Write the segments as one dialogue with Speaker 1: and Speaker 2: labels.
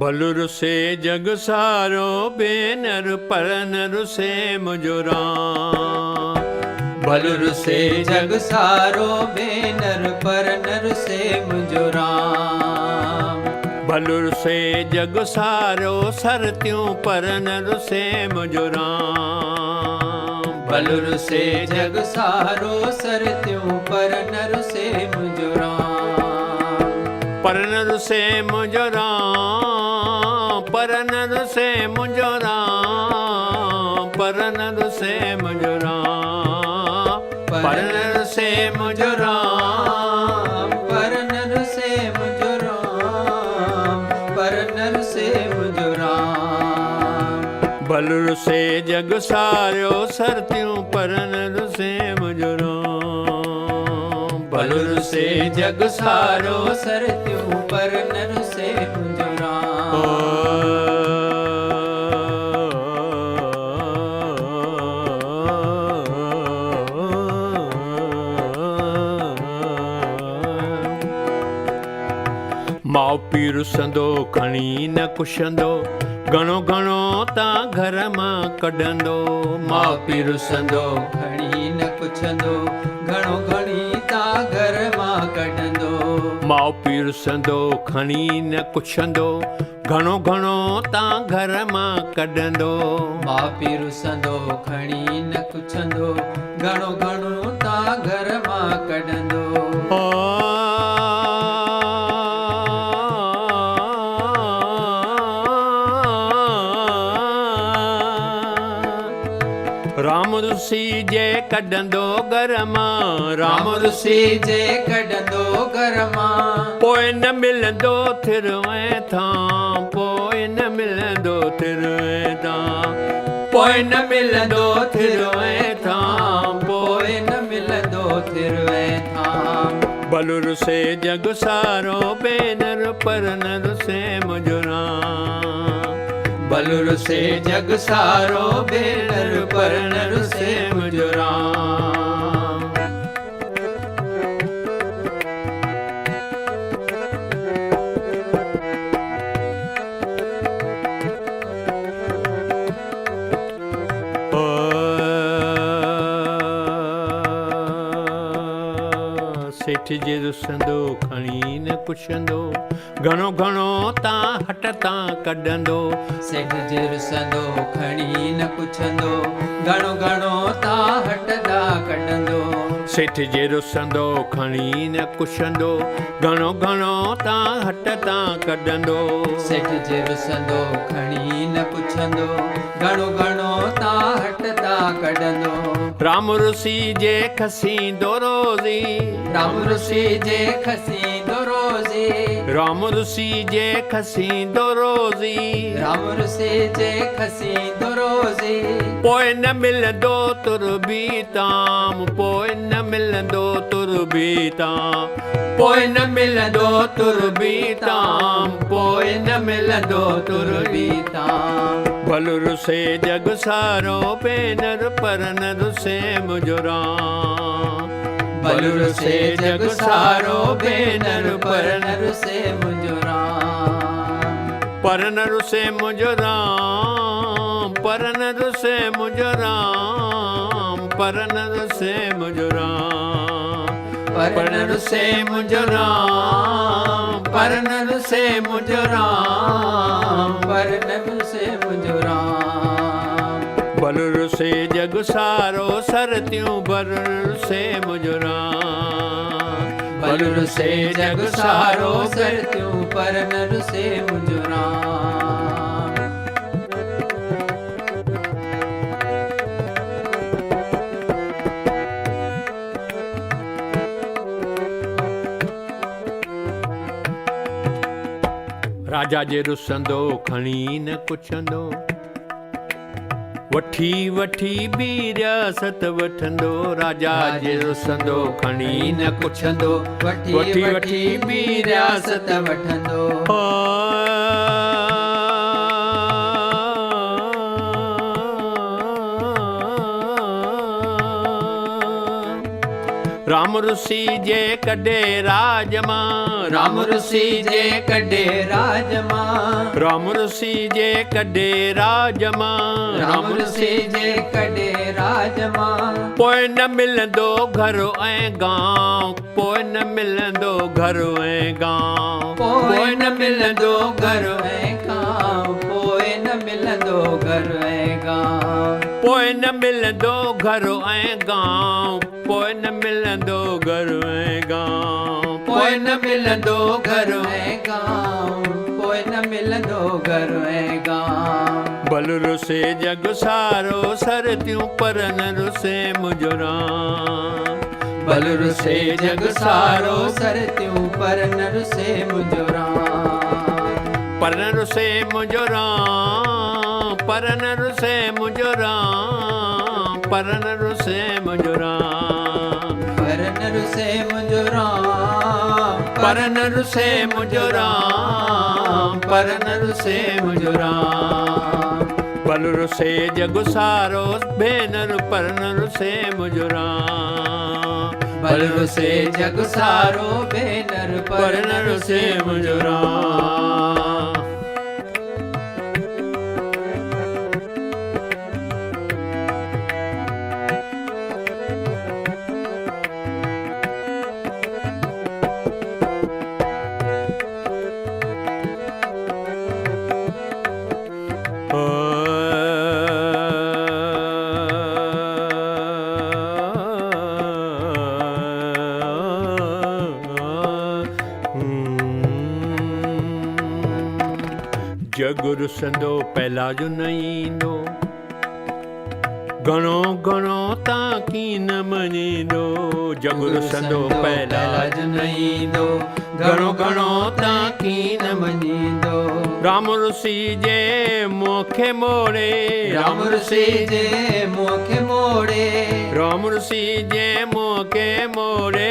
Speaker 1: बलुर से जग सारो बेनर परनर से मुजुरा।
Speaker 2: बलुर से जग सारो बेनर परनर से मुजुरा।
Speaker 1: बलुर से जग सारो सरत्यों परनर से मुजुरा।
Speaker 2: बलुर से जग सारो सरत्यों परनर से मुजुरा।
Speaker 1: परनर से मुजुरा परनर से मुजुरा परनर से मुजुरा परनर से मुजुरा
Speaker 2: परनर से मुजुरा परनर से मुजुरा।
Speaker 1: बलुर से जग सारो सरत्यों परनर से मुजुरा।
Speaker 2: बलुर से जग सारो सरत्यों परनर से मुजुरा।
Speaker 1: माओ पीर संदो खणी न कुशंदो घणो घणो तां घर मां कढंदो।
Speaker 2: माओ पीर संदो खणी न कुछंदो घणो घणी तां घर मां कढंदो।
Speaker 1: माओ पीर संदो खणी न कुछंदो घणो घणो तां घर मां कढंदो।
Speaker 2: माओ पीर संदो खणी न कुछंदो घणो घणो तां घर मां कढंदो।
Speaker 1: राम ऋषि जे कढंदो घर मां।
Speaker 2: राम ऋषि जे कढंदो घर मां।
Speaker 1: पोइ न मिलंदो थिरवें थां। पोइ न मिलंदो थिरवें थां।
Speaker 2: पोइ न मिलंदो थिरवें थां। पोइ न मिलंदो थिरवें थां।
Speaker 1: बलुर से जग सारो बेनर परनर से मुजुरा।
Speaker 2: बलुर से जग सारो बेनर परनर से मुजुरा।
Speaker 1: सेठ जे रुसंदो खणी न कुछंदो घणो घणो तां हट तां कढंदो।
Speaker 2: सेठ जे रुसंदो खणी न कुछंदो घणो घणो तां हट तां कढंदो।
Speaker 1: सेठ जे रुसंदो खणी न कुछंदो घणो घणो तां हट तां कढंदो।
Speaker 2: सेठ जे रुसंदो खणी न कुछंदो घणो घणो तां हट तां कढंदो।
Speaker 1: राम ऋषि जे खसींदो रोज़ी।
Speaker 2: राम ऋषि जे खसींदो रोज़ी।
Speaker 1: राम ऋषि जे खसींदो रोज़ी।
Speaker 2: राम ऋषि जे खसींदो रोज़ी।
Speaker 1: पोइ न मिलंदो तुर बि ताम। पोइ न मिलंदो तुर बि ताम।
Speaker 2: पोइ न मिलंदो तुर बि ताम। पोइ न मिलंदो तुर बि ताम।
Speaker 1: बलुर से जग सारो बेनर परनर से मुजुरा।
Speaker 2: बलुर से जग सारो बेनर परनर से मुजुरा।
Speaker 1: परनर से मुजुरा परनर से मुजुरा परनर से मुजुरा
Speaker 2: परनर से मुजुरा परनर से मुजुरा परनर से मुजुरा।
Speaker 1: बलुर से जग सारो सरत्यों बलुर से मुजुरा।
Speaker 2: बलुर से जग सारो सरत्यों परनर से मुजुरा।
Speaker 1: राजा जे रुसंदो खणी न कुछंदो वठी वठी बि रियासत वठंदो राजा जे रुसंदो खणी न
Speaker 2: पुछंदो वठी वठी बि रियासत वठंदो
Speaker 1: राम रुसी जे कॾे राज मां
Speaker 2: राम रुसी जे कॾे राज मां
Speaker 1: राम रुसी जे कॾे राज मां
Speaker 2: राम रुसी जे कॾे राज मां
Speaker 1: पोइ न मिलंदो घर ऐं गांव पोइ न मिलंदो घर ऐं गांव
Speaker 2: पोइ न मिलंदो घर ऐं गांव पोइ न मिलंदो घर ऐं गांव
Speaker 1: पोइ न मिलंदो घर ऐं गांव पोइ न मिलंदो घर ऐं गांव
Speaker 2: पोइ न मिलंदो घर ऐं गांव पोइ न मिलंदो घर ऐं गांव
Speaker 1: भल रुसे जग सारो सर थियूं पर न रुसे मुंहिंजो राम
Speaker 2: भल रुसे जग सारो सर थियूं पर न रुसे मुंहिंजो राम
Speaker 1: पर न रुसे मुंहिंजो राम पर न रुसे मुंहिंजो राम पर न रुसे मुंहिंजो राम
Speaker 2: पर न रुसे मुंहिंजो राम
Speaker 1: पर न रुसे मुंहिंजो राम पर न रुसे मुंहिंजो राम भल रुसे जग सारो भेनर पर न रुसे मुंहिंजो राम
Speaker 2: भल रुसे जग सारो भेनर
Speaker 1: पर न रुसे मुंहिंजो राम जग रुसंदो पहला जो न ईंदो घणो घणो ताकी न मञींदो जग रुसंदो पहला
Speaker 2: जो न ईंदो घणो घणो ताकी न मञींदो
Speaker 1: राम रुसी जे मोखे मोड़े
Speaker 2: राम रुसी जे मोखे मोड़े
Speaker 1: राम रुसी जे मोखे मोड़े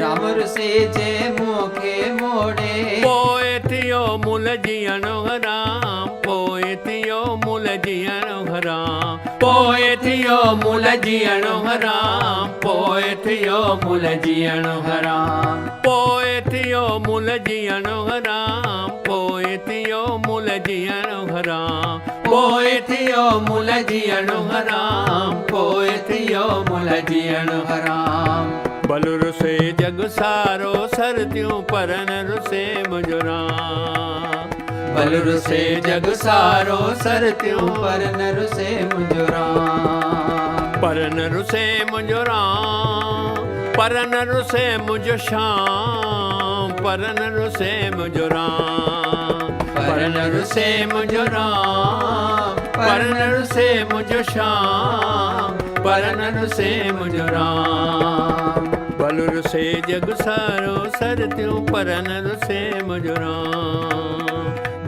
Speaker 2: राम रुसी जे मोखे मोड़े
Speaker 1: पोइ थियो मुल जीअणो हराम पोइ थियो मुल जीअणो हराम पोइ थियो मुल जीअणो हराम पोइ थियो मुल जीअणो हराम पोइ थियो मुल जीअणो हराम पोइ थियो मुल जीअणो हराम पोइ थियो मुल जीअणो हराम पोइ थियो मुल जीअणो हराम भल रुसे जग सारो सर थियूं पर न रुसे मुंहिंजो राम
Speaker 2: भल रुसे जग सारो सर थियूं पर न रुसे मुंहिंजो राम
Speaker 1: पर न रुसे मुंहिंजो राम पर न रुसे मुंहिंजो श्याम पर न रुसे मुंहिंजो राम पर न रुसे मुंहिंजो राम पर न रुसे मुंहिंजो श्याम पर न रुसे मुंहिंजो राम भल रुसे जग सारो सर थियूं पर न रुसे मुंहिंजो राम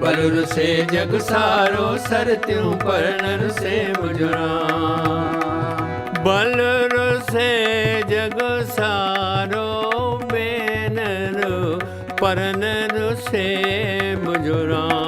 Speaker 1: भल रुसे जग सारो सर थियूं पर न रुसे मुंहिंजो राम भल रुसे जग सारो भेनर पर न रुसे मुंहिंजो राम